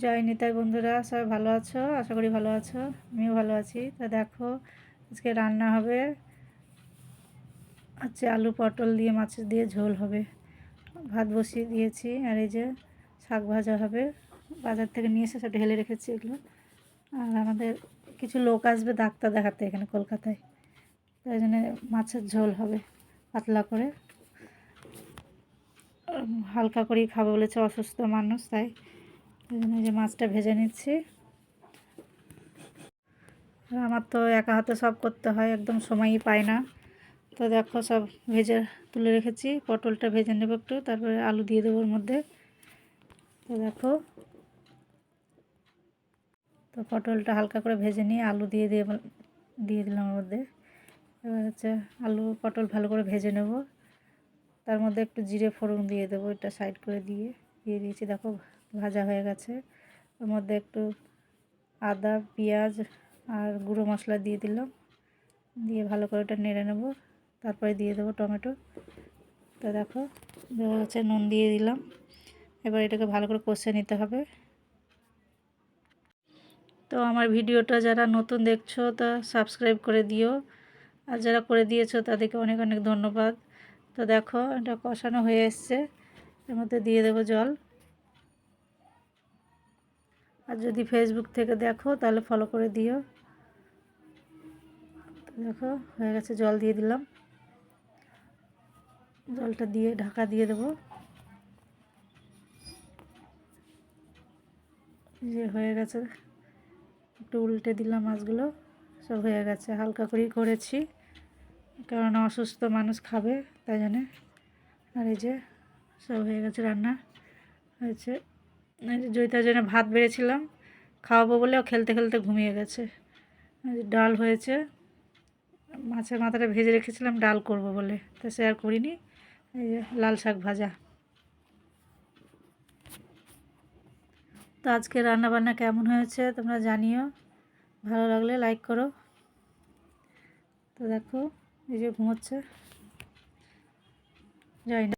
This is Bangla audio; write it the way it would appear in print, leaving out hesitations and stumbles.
জয় নিতাই বন্ধুরা, সবাই ভালো আছো? আশা করি ভালো আছো, আমিও ভালো আছি। তা দেখো, আজকে রান্না হবে হচ্ছে আলু পটল দিয়ে মাছের দিয়ে ঝোল হবে। ভাত বসিয়ে দিয়েছি, আর এই যে শাক ভাজা হবে। বাজার থেকে নিয়ে এসে সব ঢেলে রেখেছি এগুলো। আর আমাদের কিছু লোক আসবে ডাক্তার দেখাতে এখানে কলকাতায়, তাই জন্য মাছের ঝোল হবে পাতলা করে। হালকা করেই খাবো বলেছে, অসুস্থ মানুষ, তাই ওই জন্য যে মাছটা ভেজে নিচ্ছি। আমার তো একা হাতে সব করতে হয়, একদম সময়ই পাই না। তো দেখো, সব ভেজে তুলে রেখেছি। পটলটা ভেজে নেব একটু, তারপরে আলু দিয়ে দেবো ওর মধ্যে। তো দেখো, তো পটলটা হালকা করে ভেজে নিয়ে আলু দিয়ে দিলাম ওর মধ্যে। এবার হচ্ছে আলু পটল ভালো করে ভেজে নেব, তার মধ্যে একটু জিরে ফোড়ন দিয়ে দেবো। এটা সাইড করে দিয়ে দিয়েছি। দেখো, ভাজা হয়ে গেছে। ওর মধ্যে একটু আদা পেঁয়াজ আর গুঁড়ো মশলা দিয়ে দিলাম, দিয়ে ভালো করে ওটা নেড়ে নেব। তারপরে দিয়ে দেবো টমেটো। তো দেখো, দেওয়া হচ্ছে, নুন দিয়ে দিলাম। এবার এটাকে ভালো করে কষে নিতে হবে। তো আমার ভিডিওটা যারা নতুন দেখছো তা সাবস্ক্রাইব করে দিও, আর যারা করে দিয়েছো তাদেরকে অনেক অনেক ধন্যবাদ। তো দেখো, এটা কষানো হয়ে এসছে। এর মধ্যে দিয়ে দেবো জল। আর যদি ফেসবুক থেকে দেখো তাহলে ফলো করে দিও। তো দেখো, হয়ে গেছে, জল দিয়ে দিলাম। জলটা দিয়ে ঢাকা দিয়ে দেবো। যে হয়ে গেছে, একটু উল্টে দিলাম, মাছগুলো সব হয়ে গেছে। হালকা করেই করেছি, কারণ অসুস্থ মানুষ খাবে, তাই জন্যে। আর এই যে সব হয়ে গেছে, রান্না হয়েছে। জয়িতার জন্য ভাত বেড়েছিলাম খাওয়াবো বলে, ও খেলতে খেলতে ঘুমিয়ে গেছে। ডাল হয়েছে, মাছের মাথাটা ভেজে রেখেছিলাম ডাল করব বলে, তো সে আর করিনি। এই যে লাল শাক ভাজা। তো আজকে রান্নাবান্না কেমন হয়েছে তোমরা জানিও, ভালো লাগলে লাইক করো। তো দেখো, এই যে ঘুমোচ্ছে। যাই না।